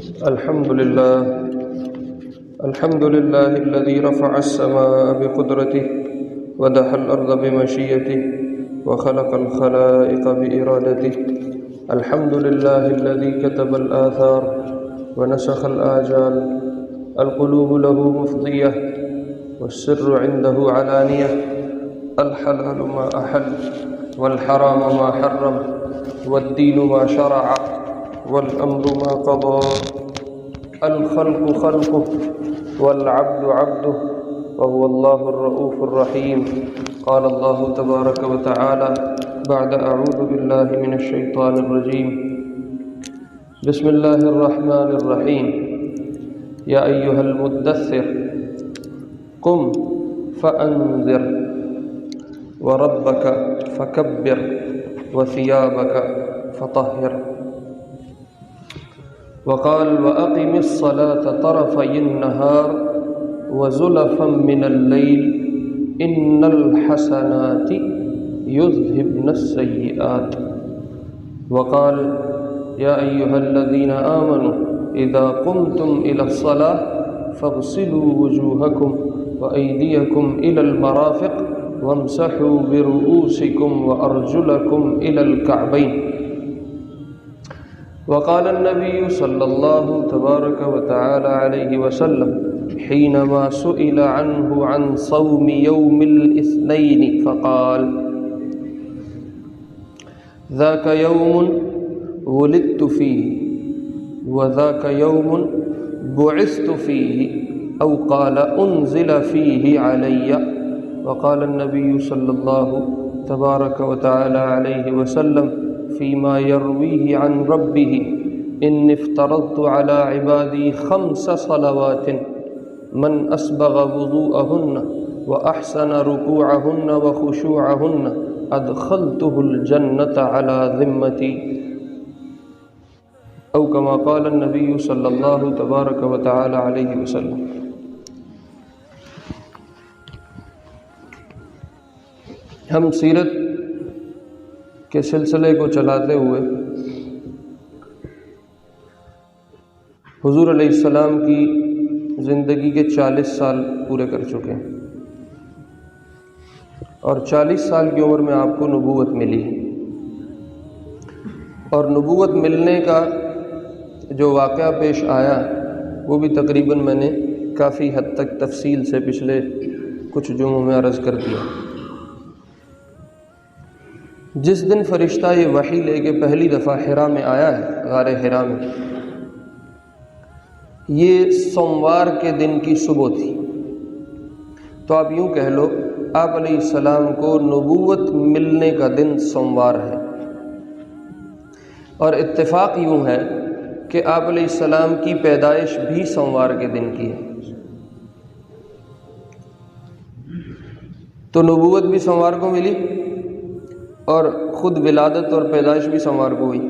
الحمد لله الذي رفع السماء بقدرته ودحى الأرض بمشيئته وخلق الخلائق بإرادته. الحمد لله الذي كتب الآثار ونسخ الآجال. القلوب له مفضية والسر عنده علانية. الحلال ما أحل والحرام ما حرم والدين ما شرع والأمر ما قضى. الخلق خلقه والعبد عبده وهو الله الرؤوف الرحيم. قال الله تبارك وتعالى بعد أعوذ بالله من الشيطان الرجيم بسم الله الرحمن الرحيم. يا أيها المدثر قم فأنذر وربك فكبر وثيابك فطهر. وقال وأقم الصلاة طرفي النهار وزلفا من الليل إن الحسنات يذهبن السيئات. وقال يا أيها الذين آمنوا إذا قمتم إلى الصلاة فاغسلوا وجوهكم وأيديكم إلى المرافق وامسحوا برؤوسكم وأرجلكم إلى الكعبين. وقال النبي صلى الله تبارك وتعالى عليه وسلم حينما سئل عنه عن صوم يوم الاثنين فقال ذاك يوم ولدت فيه وذاك يوم بعثت فيه أو قال أنزل فيه علي. وقال النبي صلى الله تبارك وتعالى عليه وسلم فيما يرويه عن ربه إني افترضت على عبادي 5 صلوات من أسبغ وضوءهن وأحسن ركوعهن وخشوعهن أدخلته الجنة على ذمتي أو كما قال النبي صلى الله تبارك وتعالى عليه وسلم. ہم سیرت کے سلسلے کو چلاتے ہوئے حضور علیہ السلام کی زندگی کے 40 سال پورے کر چکے ہیں اور 40 سال کی عمر میں آپ کو نبوت ملی ہے. اور نبوت ملنے کا جو واقعہ پیش آیا وہ بھی تقریباً میں نے کافی حد تک تفصیل سے پچھلے کچھ جمعوں میں عرض کر دیا. جس دن فرشتہ یہ وحی لے کے پہلی دفعہ حرا میں آیا ہے، غار حرا میں، یہ سوموار کے دن کی صبح تھی. تو آپ یوں کہہ لو آپ علیہ السلام کو نبوت ملنے کا دن سوموار ہے. اور اتفاق یوں ہے کہ آپ علیہ السلام کی پیدائش بھی سوموار کے دن کی ہے. تو نبوت بھی سوموار کو ملی اور خود ولادت اور پیدائش بھی سوموار کو ہوئی.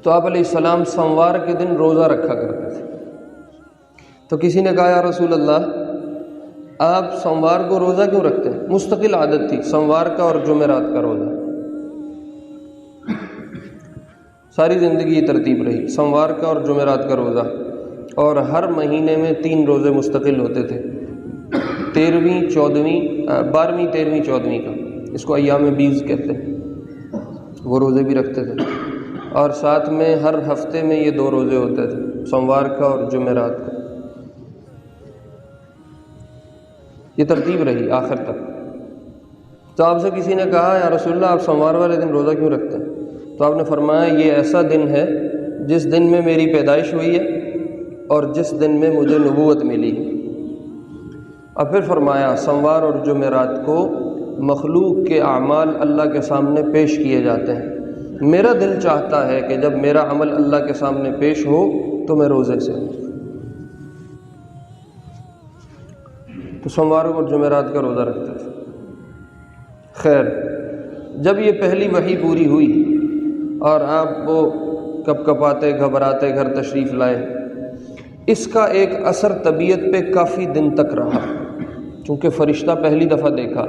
تو آپ علیہ السلام سوموار کے دن روزہ رکھا کرتے تھے. تو کسی نے کہا یا رسول اللہ آپ سوموار کو روزہ کیوں رکھتے ہیں؟ مستقل عادت تھی سوموار کا اور جمعرات کا روزہ، ساری زندگی یہ ترتیب رہی، سوموار کا اور جمعرات کا روزہ. اور ہر مہینے میں 3 روزے مستقل ہوتے تھے، 13ویں 14ویں 12ویں 13ویں 14ویں کا، اس کو ایام بیز کہتے ہیں. وہ روزے بھی رکھتے تھے اور ساتھ میں ہر ہفتے میں یہ 2 روزے ہوتے تھے، سوموار کا اور جمعرات کا. یہ ترتیب رہی آخر تک. تو آپ سے کسی نے کہا یا رسول اللہ آپ سوموار والے دن روزہ کیوں رکھتے ہیں؟ تو آپ نے فرمایا یہ ایسا دن ہے جس دن میں میری پیدائش ہوئی ہے اور جس دن میں مجھے نبوت ملی. اور پھر فرمایا سوموار اور جمعرات کو مخلوق کے اعمال اللہ کے سامنے پیش کیے جاتے ہیں. میرا دل چاہتا ہے کہ جب میرا عمل اللہ کے سامنے پیش ہو تو میں روزے سے ہوں. تو سوموار اور جمعرات کا روزہ رکھتے تھے. خیر، جب یہ پہلی وحی پوری ہوئی اور آپ وہ کپ کپاتے گھبراتے گھر تشریف لائے، اس کا ایک اثر طبیعت پہ کافی دن تک رہا، چونکہ فرشتہ پہلی دفعہ دیکھا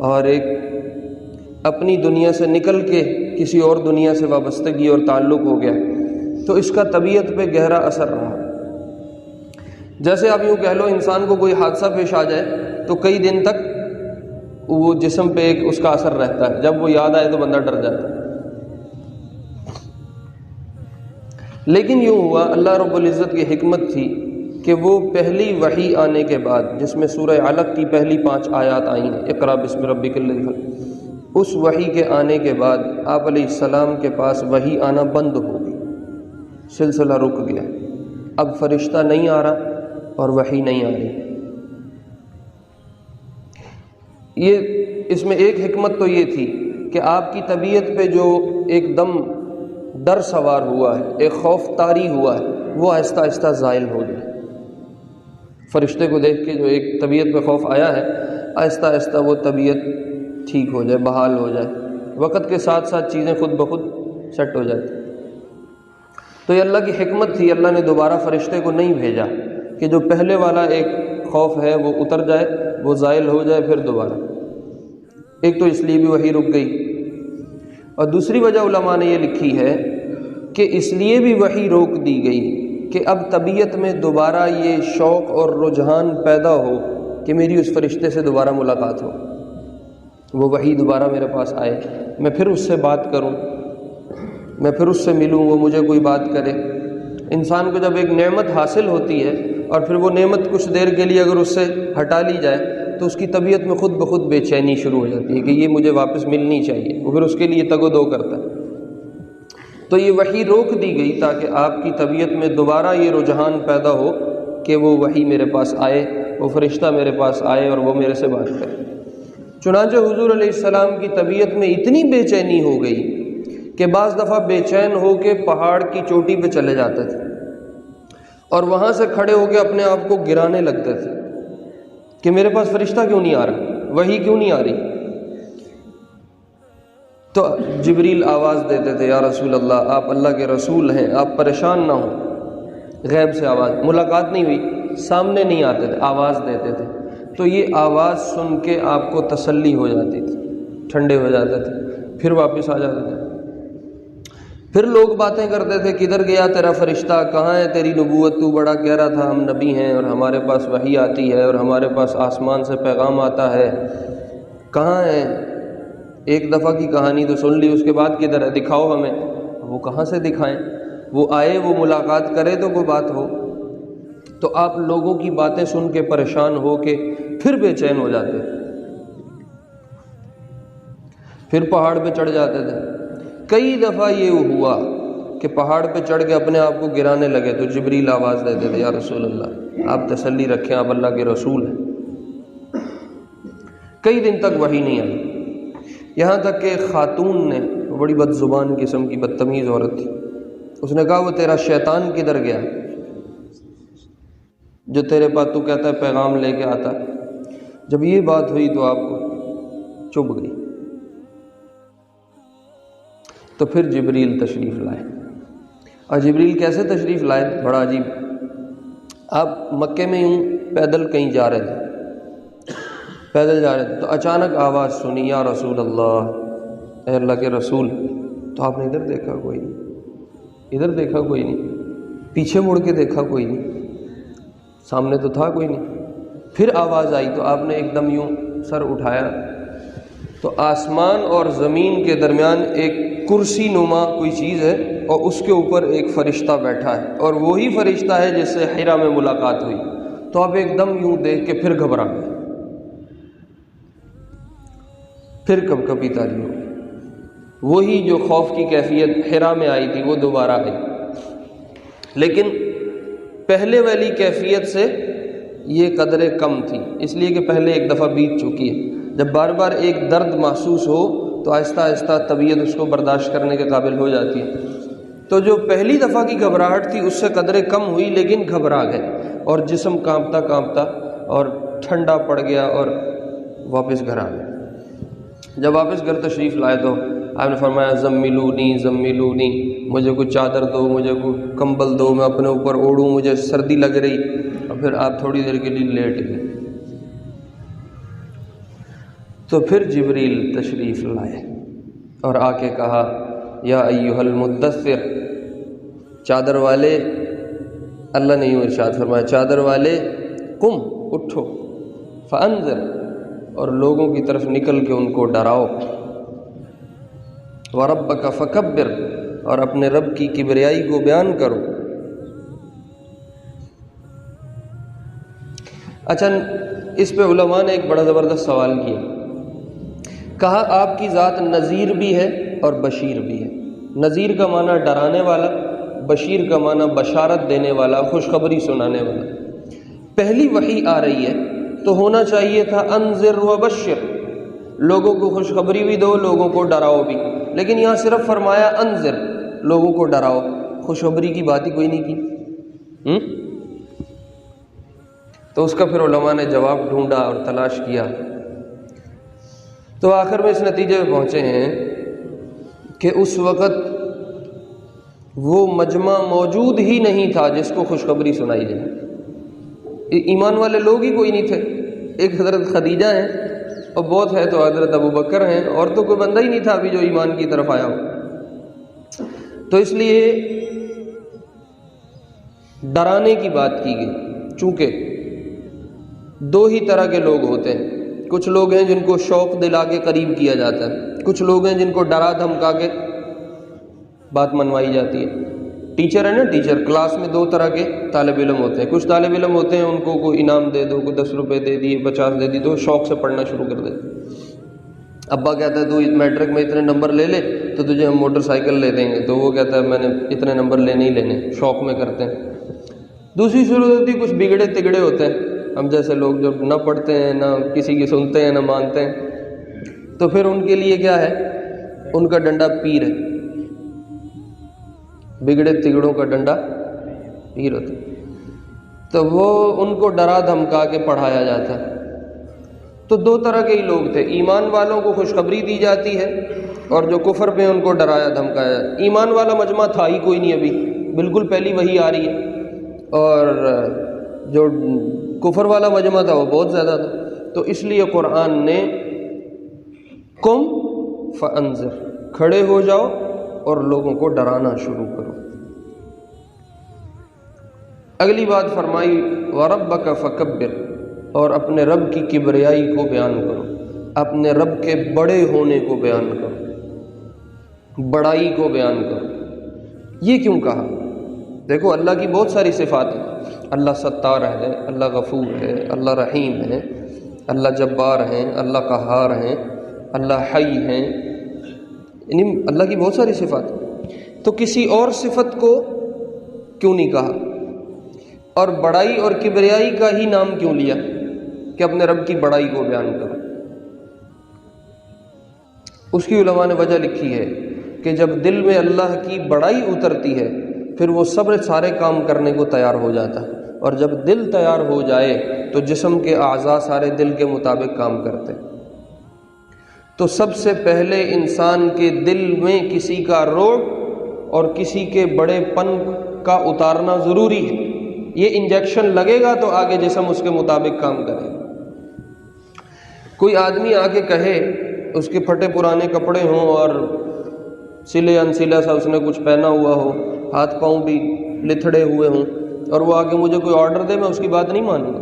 اور ایک اپنی دنیا سے نکل کے کسی اور دنیا سے وابستگی اور تعلق ہو گیا. تو اس کا طبیعت پہ گہرا اثر رہا۔ جیسے آپ یوں کہہ لو انسان کو کوئی حادثہ پیش آ جائے تو کئی دن تک وہ جسم پہ ایک اس کا اثر رہتا ہے، جب وہ یاد آئے تو بندہ ڈر جاتا ہے۔ لیکن یوں ہوا، اللہ رب العزت کی حکمت تھی کہ وہ پہلی وحی آنے کے بعد، جس میں سورہ علق کی پہلی 5 آیات آئی ہیں، اقرأ بسم ربک الذی خلق، اس وحی کے آنے کے بعد آپ علیہ السلام کے پاس وحی آنا بند ہو گئی، سلسلہ رک گیا۔ اب فرشتہ نہیں آ رہا اور وحی نہیں آ رہی۔ اس میں ایک حکمت تو یہ تھی کہ آپ کی طبیعت پہ جو ایک دم ڈر سوار ہوا ہے، ایک خوف طاری ہوا ہے، وہ آہستہ آہستہ زائل ہو گیا۔ فرشتے کو دیکھ کے جو ایک طبیعت پہ خوف آیا ہے، آہستہ آہستہ وہ طبیعت ٹھیک ہو جائے، بحال ہو جائے، وقت کے ساتھ ساتھ چیزیں خود بخود سیٹ ہو جاتی۔ تو یہ اللہ کی حکمت تھی، اللہ نے دوبارہ فرشتے کو نہیں بھیجا کہ جو پہلے والا ایک خوف ہے وہ اتر جائے، وہ زائل ہو جائے پھر دوبارہ۔ ایک تو اس لیے بھی وحی رک گئی، اور دوسری وجہ علماء نے یہ لکھی ہے کہ اس لیے بھی وحی روک دی گئی کہ اب طبیعت میں دوبارہ یہ شوق اور رجحان پیدا ہو کہ میری اس فرشتے سے دوبارہ ملاقات ہو، وہ وحی دوبارہ میرے پاس آئے، میں پھر اس سے بات کروں، میں پھر اس سے ملوں، وہ مجھے کوئی بات کرے۔ انسان کو جب ایک نعمت حاصل ہوتی ہے اور پھر وہ نعمت کچھ دیر کے لیے اگر اس سے ہٹا لی جائے تو اس کی طبیعت میں خود بخود بے چینی شروع ہو جاتی ہے کہ یہ مجھے واپس ملنی چاہیے، وہ پھر اس کے لیے تگ و دو کرتا ہے۔ تو یہ وحی روک دی گئی تاکہ آپ کی طبیعت میں دوبارہ یہ رجحان پیدا ہو کہ وہ وحی میرے پاس آئے، وہ فرشتہ میرے پاس آئے اور وہ میرے سے بات کرے۔ چنانچہ حضور علیہ السلام کی طبیعت میں اتنی بے چینی ہو گئی کہ بعض دفعہ بے چین ہو کے پہاڑ کی چوٹی پہ چلے جاتے تھے اور وہاں سے کھڑے ہو کے اپنے آپ کو گرانے لگتے تھے کہ میرے پاس فرشتہ کیوں نہیں آ رہا، وحی کیوں نہیں آ رہی۔ تو جبریل آواز دیتے تھے، یا رسول اللہ، آپ اللہ کے رسول ہیں، آپ پریشان نہ ہوں۔ غیب سے آواز، ملاقات نہیں ہوئی، سامنے نہیں آتے تھے، آواز دیتے تھے، تو یہ آواز سن کے آپ کو تسلی ہو جاتی تھی، ٹھنڈے ہو جاتے تھے، پھر واپس آ جاتے تھے۔ پھر لوگ باتیں کرتے تھے، کدھر گیا تیرا فرشتہ، کہاں ہے تیری نبوت، تو بڑا کہہ رہا تھا ہم نبی ہیں اور ہمارے پاس وحی آتی ہے اور ہمارے پاس آسمان سے پیغام آتا ہے، کہاں ہے؟ ایک دفعہ کی کہانی تو سن لی، اس کے بعد کدھر ہے، دکھاؤ ہمیں۔ وہ کہاں سے دکھائیں؟ وہ آئے، وہ ملاقات کرے تو کوئی بات ہو۔ تو آپ لوگوں کی باتیں سن کے پریشان ہو کے پھر بے چین ہو جاتے تھے، پھر پہاڑ پہ چڑھ جاتے تھے۔ کئی دفعہ یہ ہوا کہ پہاڑ پہ چڑھ کے اپنے آپ کو گرانے لگے تو جبریل آواز دیتے تھے، یا رسول اللہ، آپ تسلی رکھیں، آپ اللہ کے رسول ہیں۔ کئی دن تک وحی نہیں آئی، یہاں تک کہ ایک خاتون نے، بڑی بد زبان قسم کی بدتمیز عورت تھی، اس نے کہا وہ تیرا شیطان کدھر گیا جو تیرے پاس تو کہتا ہے پیغام لے کے آتا۔ جب یہ بات ہوئی تو آپ کو چبھ گئی، تو پھر جبریل تشریف لائے۔ اور جبریل کیسے تشریف لائے؟ بڑا عجیب۔ آپ مکے میں یوں پیدل کہیں جا رہے تھے، پیدل جا رہے تھے، تو اچانک آواز سنی، یا رسول اللہ، اے اللہ کے رسول۔ تو آپ نے ادھر دیکھا، کوئی نہیں، ادھر دیکھا، کوئی نہیں، پیچھے مڑ کے دیکھا، کوئی نہیں، سامنے تو تھا کوئی نہیں۔ پھر آواز آئی تو آپ نے ایک دم یوں سر اٹھایا تو آسمان اور زمین کے درمیان ایک کرسی نما کوئی چیز ہے اور اس کے اوپر ایک فرشتہ بیٹھا ہے، اور وہی فرشتہ ہے جس سے حرا میں ملاقات ہوئی۔ تو آپ ایک دم یوں دیکھ کے پھر گھبرا گئے، پھر کب کبھی تاری ہو، وہی جو خوف کی کیفیت حرا میں آئی تھی وہ دوبارہ آئی، لیکن پہلے والی کیفیت سے یہ قدرے کم تھی، اس لیے کہ پہلے ایک دفعہ بیت چکی ہے۔ جب بار بار ایک درد محسوس ہو تو آہستہ آہستہ طبیعت اس کو برداشت کرنے کے قابل ہو جاتی ہے۔ تو جو پہلی دفعہ کی گھبراہٹ تھی اس سے قدرے کم ہوئی، لیکن گھبرا گئے اور جسم کانپتا کانپتا اور ٹھنڈا پڑ گیا اور واپس گھر آ گئے۔ جب واپس گھر تشریف لائے تو آپ نے فرمایا، زملونی زملونی، مجھے کوئی چادر دو، مجھے کوئی کمبل دو، میں اپنے اوپر اوڑھوں، مجھے سردی لگ رہی۔ اور پھر آپ تھوڑی دیر کے لیے لیٹ گئے۔ تو پھر جبریل تشریف لائے اور آ کے کہا، یا ایھا المدثر، چادر والے، اللہ نے یوں ارشاد فرمایا چادر والے قم اٹھو، فانذر اور لوگوں کی طرف نکل کے ان کو ڈراؤ، وربک فکبر اور اپنے رب کی کبریائی کو بیان کرو۔ اچھا، اس پہ علماء نے ایک بڑا زبردست سوال کیا، کہا آپ کی ذات نذیر بھی ہے اور بشیر بھی ہے۔ نذیر کا معنی ڈرانے والا، بشیر کا معنی بشارت دینے والا، خوشخبری سنانے والا۔ پہلی وحی آ رہی ہے تو ہونا چاہیے تھا انذر و بشر، لوگوں کو خوشخبری بھی دو، لوگوں کو ڈراؤ بھی، لیکن یہاں صرف فرمایا انذر، لوگوں کو ڈراؤ، خوشخبری کی بات ہی کوئی نہیں کی۔ تو اس کا پھر علماء نے جواب ڈھونڈا اور تلاش کیا، تو آخر میں اس نتیجے میں پہنچے ہیں کہ اس وقت وہ مجمع موجود ہی نہیں تھا جس کو خوشخبری سنائی جائے، ایمان والے لوگ ہی کوئی نہیں تھے۔ ایک حضرت خدیجہ ہیں اور بہت ہے تو حضرت ابو بکر ہیں، اور تو کوئی بندہ ہی نہیں تھا ابھی جو ایمان کی طرف آیا ہو۔ تو اس لیے ڈرانے کی بات کی گئی، چونکہ دو ہی طرح کے لوگ ہوتے ہیں، کچھ لوگ ہیں جن کو شوق دلا کے قریب کیا جاتا ہے، کچھ لوگ ہیں جن کو ڈرا دھمکا کے بات منوائی جاتی ہے۔ ٹیچر ہے نا، ٹیچر کلاس میں دو طرح کے طالب علم ہوتے ہیں، کچھ طالب علم ہوتے ہیں ان کو کوئی انعام دے دو، کوئی 10 روپے دے دیے، 50 دے دی، تو شوق سے پڑھنا شروع کر دیتے۔ ابا کہتا ہے تو میٹرک میں اتنے نمبر لے لے تو تجھے ہم موٹر سائیکل لے دیں گے، تو وہ کہتا ہے میں نے اتنے نمبر لینے ہی لینے، شوق میں کرتے ہیں۔ دوسری صورت ہوتی ہے کچھ بگڑے تگڑے ہوتے ہیں، ہم جیسے لوگ جو نہ پڑھتے ہیں، نہ کسی کی سنتے ہیں، نہ مانتے ہیں، تو پھر ان کے لیے کیا ہے، ان کا ڈنڈا پیر ہے، بگڑے تگڑوں کا ڈنڈا پیر ہوتا ہے، تو وہ ان کو ڈرا دھمکا کے پڑھایا جاتا ہے۔ تو دو طرح کے ہی لوگ تھے، ایمان والوں کو خوشخبری دی جاتی ہے اور جو کفر پہ ان کو ڈرایا دھمکایا جاتا ہے۔ ایمان والا مجمع تھا ہی کوئی نہیں، ابھی بالکل پہلی وحی آ رہی ہے، اور جو کفر والا مجمع تھا وہ بہت زیادہ تھا۔ تو اس لیے قرآن نے قم فانذر، کھڑے ہو جاؤ اور لوگوں کو ڈرانا شروع کرو۔ اگلی بات فرمائی وَرَبَّكَ فَكَبِّرْ، اور اپنے رب کی کبریائی کو بیان کرو، اپنے رب کے بڑے ہونے کو بیان کرو، بڑائی کو بیان کرو۔ یہ کیوں کہا؟ دیکھو اللہ کی بہت ساری صفات ہیں، اللہ ستار ہے، اللہ غفور ہے، اللہ رحیم ہے، اللہ جبار ہیں، اللہ قہار ہیں، اللہ حی ہیں، یعنی اللہ کی بہت ساری صفات ہیں۔ تو کسی اور صفت کو کیوں نہیں کہا، اور بڑائی اور کبریائی کا ہی نام کیوں لیا کہ اپنے رب کی بڑائی کو بیان کرو؟ اس کی علماء نے وجہ لکھی ہے کہ جب دل میں اللہ کی بڑائی اترتی ہے پھر وہ سارے کام کرنے کو تیار ہو جاتا ہے، اور جب دل تیار ہو جائے تو جسم کے اعضاء سارے دل کے مطابق کام کرتے ہیں۔ تو سب سے پہلے انسان کے دل میں کسی کا روب اور کسی کے بڑے پن کا اتارنا ضروری ہے، یہ انجیکشن لگے گا تو آگے جسم اس کے مطابق کام کرے گا۔ کوئی آدمی آ کے کہے، اس کے پھٹے پرانے کپڑے ہوں اور سلے انسلا سا اس نے کچھ پہنا ہوا ہو، ہاتھ پاؤں بھی لتھڑے ہوئے ہوں، اور وہ آگے مجھے کوئی آرڈر دے، میں اس کی بات نہیں مانوں گا،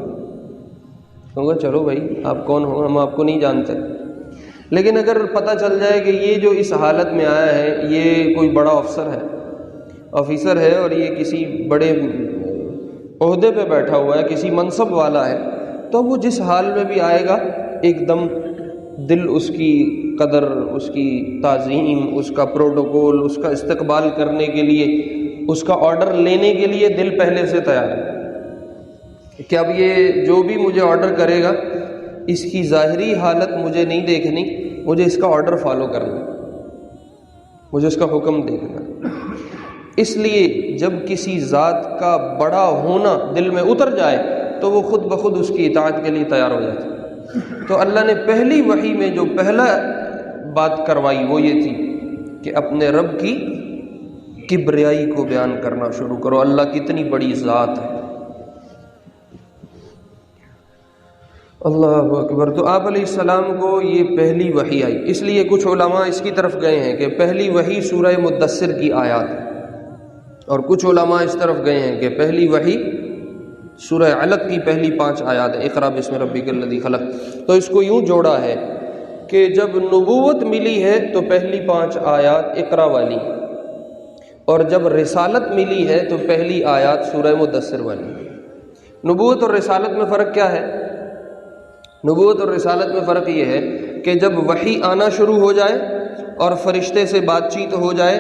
کہوں گا چلو بھائی آپ کون ہو، ہم آپ کو نہیں جانتے۔ لیکن اگر پتہ چل جائے کہ یہ جو اس حالت میں آیا ہے یہ کوئی بڑا آفیسر ہے اور یہ کسی بڑے عہدے پہ بیٹھا ہوا ہے، کسی منصب والا ہے، تو وہ جس حال میں بھی آئے گا ایک دم دل اس کی قدر، اس کی تعظیم، اس کا پروٹوکول، اس کا استقبال کرنے کے لیے، اس کا آرڈر لینے کے لیے دل پہلے سے تیار ہے کہ اب یہ جو بھی مجھے آرڈر کرے گا اس کی ظاہری حالت مجھے نہیں دیکھنی، مجھے اس کا آرڈر فالو کرنا، مجھے اس کا حکم دیکھنا۔ اس لیے جب کسی ذات کا بڑا ہونا دل میں اتر جائے تو وہ خود بخود اس کی اطاعت کے لیے تیار ہو جاتا ہے۔ تو اللہ نے پہلی وحی میں جو پہلا بات کروائی وہ یہ تھی کہ اپنے رب کی کبریائی کو بیان کرنا شروع کرو، اللہ کتنی بڑی ذات ہے۔ اللہ اکبر۔ تو آپ علیہ السلام کو یہ پہلی وحی آئی، اس لیے کچھ علماء اس کی طرف گئے ہیں کہ پہلی وحی سورہ مدثر کی آیات ہے، اور کچھ علماء اس طرف گئے ہیں کہ پہلی وحی سورہ علق کی پہلی 5 آیات ہے، اقرا بسم ربک الذی خلق، تو اس کو یوں جوڑا ہے کہ جب نبوت ملی ہے تو پہلی 5 آیات اقرا والی، اور جب رسالت ملی ہے تو پہلی آیات سورہ مدثر والی۔ نبوت اور رسالت میں فرق کیا ہے؟ نبوت اور رسالت میں فرق یہ ہے کہ جب وحی آنا شروع ہو جائے اور فرشتے سے بات چیت ہو جائے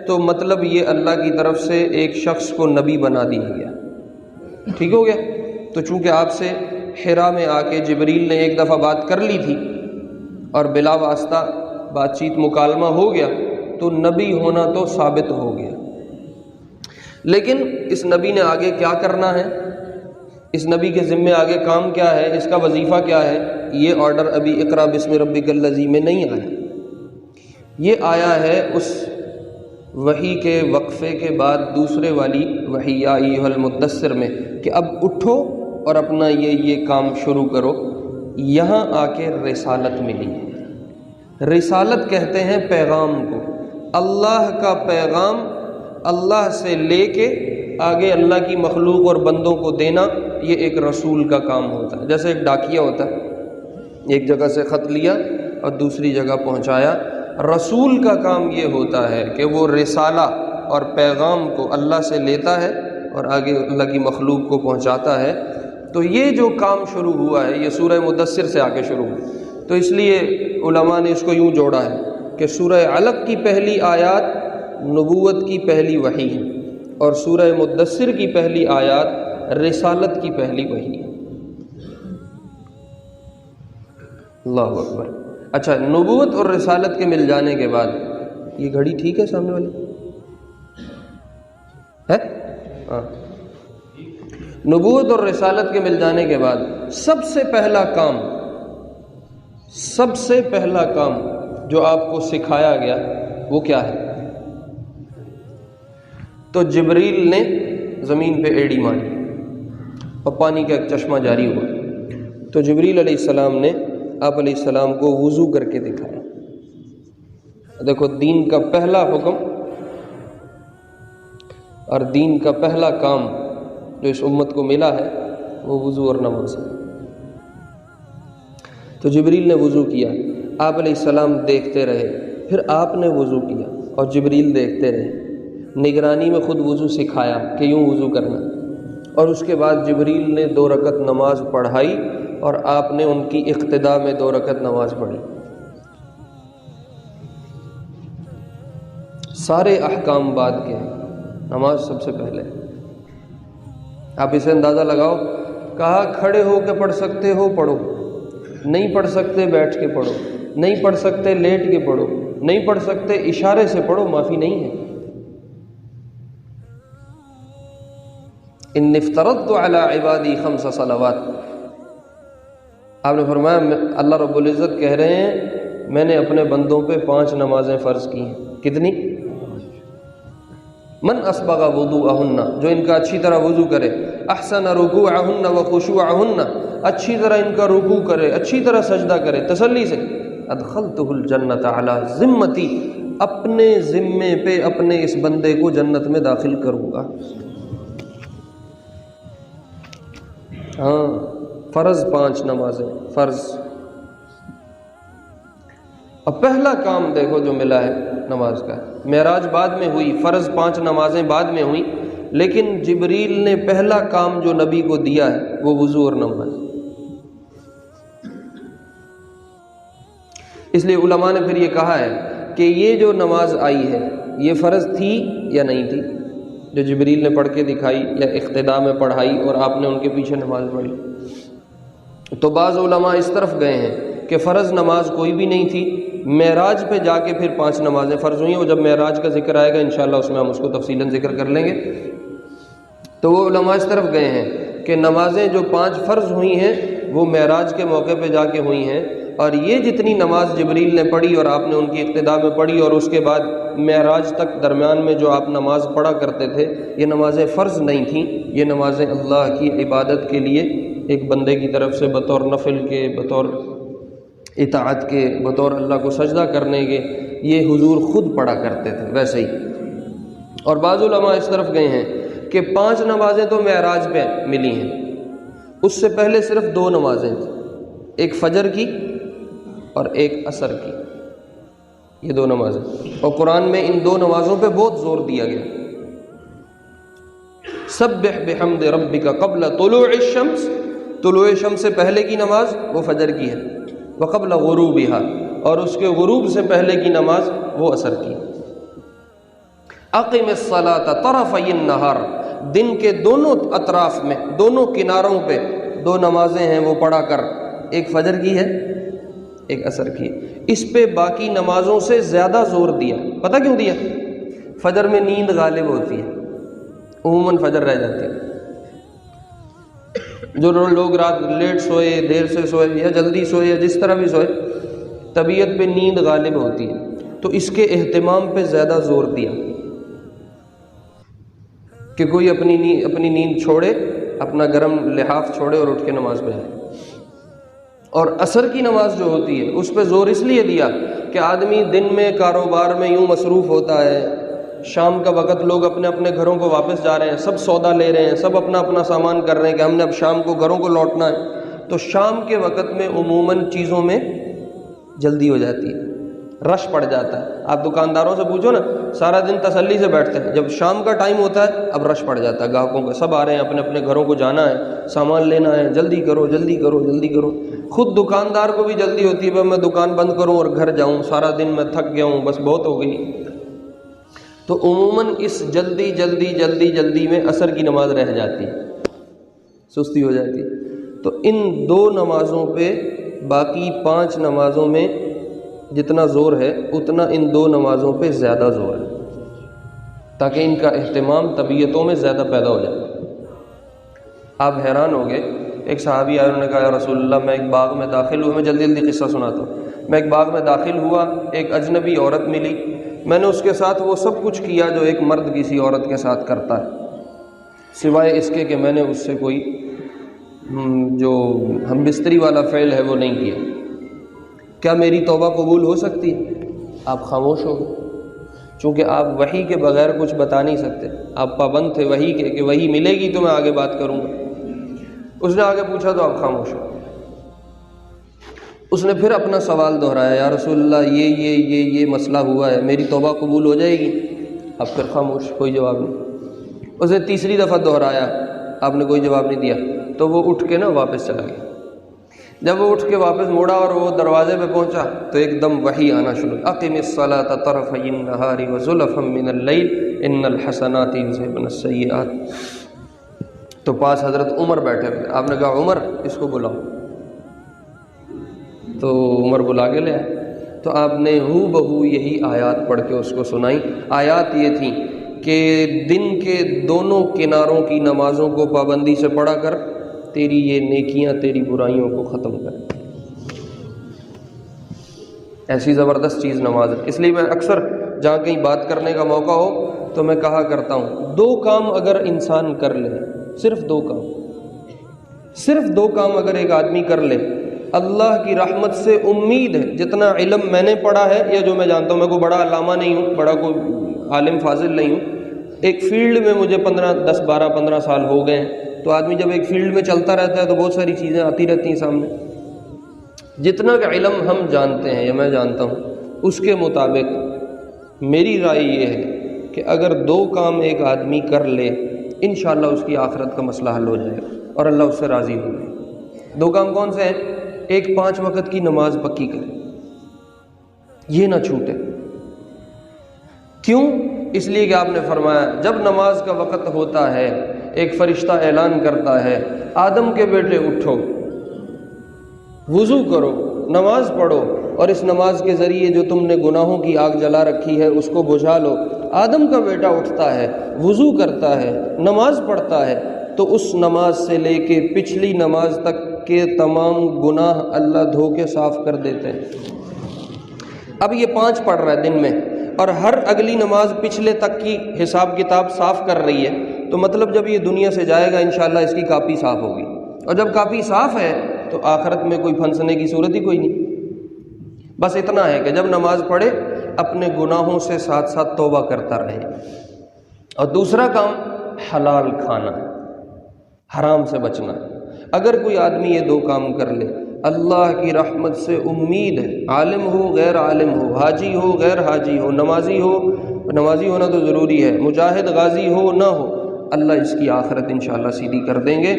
تو مطلب یہ اللہ کی طرف سے ایک شخص کو نبی بنا دیا گیا، ٹھیک ہو گیا۔ تو چونکہ آپ سے حرا میں آ کے جبریل نے ایک دفعہ بات کر لی تھی اور بلا واسطہ بات چیت مکالمہ ہو گیا تو نبی ہونا تو ثابت ہو گیا۔ لیکن اس نبی نے آگے کیا کرنا ہے، اس نبی کے ذمے آگے کام کیا ہے، اس کا وظیفہ کیا ہے، یہ آرڈر ابھی اقرا بسم ربک الذی میں نہیں آیا، یہ آیا ہے اس وحی کے وقفے کے بعد دوسرے والی وحی یا ایھا المدثر میں، کہ اب اٹھو اور اپنا یہ کام شروع کرو۔ یہاں آ کے رسالت ملی ہے۔ رسالت کہتے ہیں پیغام کو، اللہ کا پیغام اللہ سے لے کے آگے اللہ کی مخلوق اور بندوں کو دینا، یہ ایک رسول کا کام ہوتا ہے۔ جیسے ایک ڈاکیہ ہوتا ہے، ایک جگہ سے خط لیا اور دوسری جگہ پہنچایا۔ رسول کا کام یہ ہوتا ہے کہ وہ رسالہ اور پیغام کو اللہ سے لیتا ہے اور آگے اللہ کی مخلوق کو پہنچاتا ہے۔ تو یہ جو کام شروع ہوا ہے یہ سورہ مدثر سے آ کے شروع ہوا، تو اس لیے علماء نے اس کو یوں جوڑا ہے کہ سورہ علق کی پہلی آیات نبوت کی پہلی وحی ہے اور سورہ مدثر کی پہلی آیات رسالت کی پہلی وحی ہے۔ اللہ اکبر۔ اچھا، نبوت اور رسالت کے مل جانے کے بعد، یہ گھڑی ٹھیک ہے سامنے والی ہے؟ ہاں، نبوت اور رسالت کے مل جانے کے بعد سب سے پہلا کام جو آپ کو سکھایا گیا وہ کیا ہے؟ تو جبریل نے زمین پہ ایڑی ماری اور پانی کا ایک چشمہ جاری ہوا، تو جبریل علیہ السلام نے آپ علیہ السلام کو وضو کر کے دکھایا۔ دیکھو، دین کا پہلا حکم اور دین کا پہلا کام جو اس امت کو ملا ہے وہ وضو اور نماز ہے۔ تو جبریل نے وضو کیا، آپ علیہ السلام دیکھتے رہے، پھر آپ نے وضو کیا اور جبریل دیکھتے رہے، نگرانی میں خود وضو سکھایا کہ یوں وضو کرنا، اور اس کے بعد جبریل نے 2 رکعت نماز پڑھائی اور آپ نے ان کی اقتداء میں 2 رکعت نماز پڑھی۔ سارے احکام بعد کے ہیں، نماز سب سے پہلے۔ آپ اسے اندازہ لگاؤ، کہا کھڑے ہو کے پڑھ سکتے ہو پڑھو، نہیں پڑھ سکتے بیٹھ کے پڑھو، نہیں پڑھ سکتے لیٹ کے پڑھو، نہیں پڑھ سکتے اشارے سے پڑھو، معافی نہیں ہے۔ ان افترضت علی عبادی 5 صلوات، آپ نے فرمایا اللہ رب العزت کہہ رہے ہیں میں نے اپنے بندوں پہ 5 نمازیں فرض کی ہیں۔ کتنی؟ من اسبغ وضوءہن، جو ان کا اچھی طرح وضو کرے، احسن رکوعہن وخشوعہن، اچھی طرح ان کا رکوع کرے، اچھی طرح سجدہ کرے تسلی سے، ادخلتہ الجنۃ علی ذمتی، اپنے ذمے پہ اپنے اس بندے کو جنت میں داخل کروں گا۔ ہاں، فرض 5 نمازیں فرض۔ اب پہلا کام دیکھو جو ملا ہے نماز کا، معراج بعد میں ہوئی، فرض 5 نمازیں بعد میں ہوئیں، لیکن جبریل نے پہلا کام جو نبی کو دیا ہے وہ وضو اور نماز۔ اس لیے علماء نے پھر یہ کہا ہے کہ یہ جو نماز آئی ہے یہ فرض تھی یا نہیں تھی، جو جبریل نے پڑھ کے دکھائی یا اقتداء میں پڑھائی اور آپ نے ان کے پیچھے نماز پڑھی؟ تو بعض علماء اس طرف گئے ہیں کہ فرض نماز کوئی بھی نہیں تھی، معراج پہ جا کے پھر 5 نمازیں فرض ہوئیں، اور جب معراج کا ذکر آئے گا انشاءاللہ اس میں ہم اس کو تفصیلاً ذکر کر لیں گے۔ تو وہ علماء اس طرف گئے ہیں کہ نمازیں جو 5 فرض ہوئی ہیں وہ معراج کے موقع پہ جا کے ہوئی ہیں، اور یہ جتنی نماز جبریل نے پڑھی اور آپ نے ان کی اقتداء میں پڑھی اور اس کے بعد معراج تک درمیان میں جو آپ نماز پڑھا کرتے تھے، یہ نمازیں فرض نہیں تھیں، یہ نمازیں اللہ کی عبادت کے لیے ایک بندے کی طرف سے بطور نفل کے، بطور اطاعت کے، بطور اللہ کو سجدہ کرنے کے، یہ حضور خود پڑھا کرتے تھے ویسے ہی۔ اور بعض علماء اس طرف گئے ہیں کہ 5 نمازیں تو معراج پہ ملی ہیں، اس سے پہلے صرف 2 نمازیں تھیں، ایک فجر کی اور ایک عصر کی، یہ 2 نمازیں، اور قرآن میں ان 2 نمازوں پہ بہت زور دیا گیا۔ سبح بحمد ربک قبل طلوع الشمس، طلوع شمس سے پہلے کی نماز وہ فجر کی ہے، وقبل غروبها، اور اس کے غروب سے پہلے کی نماز وہ عصر کی۔ اقم الصلاۃ طرفی النہار، دن کے دونوں اطراف میں، دونوں کناروں پہ 2 نمازیں ہیں وہ پڑھا کر، ایک فجر کی ہے ایک عصر کی ہے۔ اس پہ باقی نمازوں سے زیادہ زور دیا، پتہ کیوں دیا؟ فجر میں نیند غالب ہوتی ہے، عموماً فجر رہ جاتی ہے، جو لوگ رات لیٹ سوئے، دیر سے سوئے یا جلدی سوئے یا جس طرح بھی سوئے، طبیعت پہ نیند غالب ہوتی ہے، تو اس کے اہتمام پہ زیادہ زور دیا کہ کوئی اپنی نیند چھوڑے، اپنا گرم لحاف چھوڑے اور اٹھ کے نماز پہ جائے۔ اور عصر کی نماز جو ہوتی ہے اس پہ زور اس لیے دیا کہ آدمی دن میں کاروبار میں یوں مصروف ہوتا ہے، شام کا وقت لوگ اپنے اپنے گھروں کو واپس جا رہے ہیں، سب سودا لے رہے ہیں، سب اپنا اپنا سامان کر رہے ہیں کہ ہم نے اب شام کو گھروں کو لوٹنا ہے، تو شام کے وقت میں عموماً چیزوں میں جلدی ہو جاتی ہے، رش پڑ جاتا ہے۔ آپ دکانداروں سے پوچھو نا، سارا دن تسلی سے بیٹھتے ہیں، جب شام کا ٹائم ہوتا ہے اب رش پڑ جاتا ہے، گاہکوں کا سب آ رہے ہیں، اپنے اپنے گھروں کو جانا ہے، سامان لینا ہے، جلدی کرو جلدی کرو جلدی کرو۔ خود دکاندار کو بھی جلدی ہوتی ہے، میں دکان بند کروں اور گھر جاؤں، سارا دن میں تھک گیا ہوں، بس بہت ہو گئی۔ تو عموماً اس جلدی جلدی جلدی جلدی میں عصر کی نماز رہ جاتی ہے، سستی ہو جاتی ہے۔ تو ان 2 نمازوں پہ باقی 5 نمازوں میں جتنا زور ہے اتنا ان 2 نمازوں پہ زیادہ زور ہے، تاکہ ان کا اہتمام طبیعتوں میں زیادہ پیدا ہو جائے۔ آپ حیران ہو گئے، ایک صحابی آئے، انہوں نے کہا یا رسول اللہ میں ایک باغ میں داخل ہوا، میں جلدی جلدی قصہ سناتا ہوں، میں ایک باغ میں داخل ہوا، ایک اجنبی عورت ملی، میں نے اس کے ساتھ وہ سب کچھ کیا جو ایک مرد کسی عورت کے ساتھ کرتا ہے، سوائے اس کے کہ میں نے اس سے کوئی جو ہم بستری والا فعل ہے وہ نہیں کیا، کیا میری توبہ قبول ہو سکتی؟ آپ خاموش ہو گئے، چونکہ آپ وحی کے بغیر کچھ بتا نہیں سکتے، آپ پابند تھے وحی کے کہ وحی ملے گی تو میں آگے بات کروں گا۔ اس نے آگے پوچھا تو آپ خاموش ہو۔ اس نے پھر اپنا سوال دہرایا، یا رسول اللہ یہ مسئلہ ہوا ہے، میری توبہ قبول ہو جائے گی؟ آپ پھر خاموش، کوئی جواب نہیں۔ اس نے تیسری دفعہ دہرایا، آپ نے کوئی جواب نہیں دیا، تو وہ اٹھ کے واپس چلا گیا۔ جب وہ اٹھ کے واپس مڑا اور وہ دروازے پہ پہنچا تو ایک دم وحی آنا شروع، اقم الصلاۃ طرفی النہار وزلفا من اللیل ان الحسنات یذہبن السیئات۔ تو پاس حضرت عمر بیٹھے ہوئے، آپ نے کہا عمر اس کو بلاؤ، تو عمر بلا کے لے آئے، تو آپ نے ہو بہو یہی آیات پڑھ کے اس کو سنائی۔ آیات یہ تھیں کہ دن کے دونوں کناروں کی نمازوں کو پابندی سے پڑھا کر، تیری یہ نیکیاں تیری برائیوں کو ختم کر۔ ایسی زبردست چیز نماز ہے، اس لیے میں اکثر جہاں کہیں بات کرنے کا موقع ہو تو میں کہا کرتا ہوں، 2 کام اگر انسان کر لے، صرف 2 کام اگر ایک آدمی کر لے، اللہ کی رحمت سے امید ہے، جتنا علم میں نے پڑھا ہے یا جو میں جانتا ہوں، میں کوئی بڑا علامہ نہیں ہوں، بڑا کوئی عالم فاضل نہیں ہوں، ایک فیلڈ میں مجھے 15 سال ہو گئے ہیں، تو آدمی جب ایک فیلڈ میں چلتا رہتا ہے تو بہت ساری چیزیں آتی رہتی ہیں سامنے۔ جتنا کہ علم ہم جانتے ہیں یا میں جانتا ہوں، اس کے مطابق میری رائے یہ ہے کہ اگر 2 کام ایک آدمی کر لے، انشاءاللہ اس کی آخرت کا مسئلہ حل ہو جائے گا اور اللہ اس سے راضی ہوگا۔ 2 کام کون سے ہیں؟ ایک 5 وقت کی نماز پکی کرے، یہ نہ چھوٹے۔ کیوں؟ اس لیے کہ آپ نے فرمایا جب نماز کا وقت ہوتا ہے ایک فرشتہ اعلان کرتا ہے، آدم کے بیٹے اٹھو، وضو کرو، نماز پڑھو، اور اس نماز کے ذریعے جو تم نے گناہوں کی آگ جلا رکھی ہے اس کو بجھا لو۔ آدم کا بیٹا اٹھتا ہے، وضو کرتا ہے، نماز پڑھتا ہے، تو اس نماز سے لے کے پچھلی نماز تک کے تمام گناہ اللہ دھو کے صاف کر دیتے ہیں۔ اب یہ 5 پڑھ رہا ہے دن میں، اور ہر اگلی نماز پچھلے تک کی حساب کتاب صاف کر رہی ہے، تو مطلب جب یہ دنیا سے جائے گا انشاءاللہ اس کی کاپی صاف ہوگی، اور جب کاپی صاف ہے تو آخرت میں کوئی پھنسنے کی صورت ہی کوئی نہیں۔ بس اتنا ہے کہ جب نماز پڑھے اپنے گناہوں سے ساتھ ساتھ توبہ کرتا رہے، اور دوسرا کام حلال کھانا، حرام سے بچنا۔ اگر کوئی آدمی یہ دو کام کر لے، اللہ کی رحمت سے امید ہے، عالم ہو غیر عالم ہو، حاجی ہو غیر حاجی ہو، نمازی ہو، نمازی ہونا تو ضروری ہے، مجاہد غازی ہو نہ ہو، اللہ اس کی آخرت انشاءاللہ سیدھی کر دیں گے۔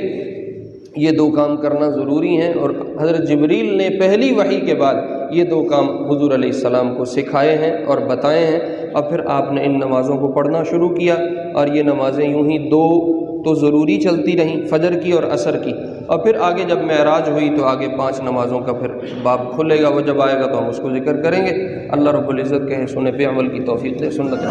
یہ دو کام کرنا ضروری ہیں، اور حضرت جبریل نے پہلی وحی کے بعد یہ دو کام حضور علیہ السلام کو سکھائے ہیں اور بتائے ہیں، اور پھر آپ نے ان نمازوں کو پڑھنا شروع کیا، اور یہ نمازیں یوں ہی دو تو ضروری چلتی رہیں، فجر کی اور عصر کی، اور پھر آگے جب معراج ہوئی تو آگے 5 نمازوں کا پھر باب کھلے گا، وہ جب آئے گا تو ہم اس کو ذکر کریں گے۔ اللہ رب العزت کہے سنے پہ عمل کی توفیق دے، سنت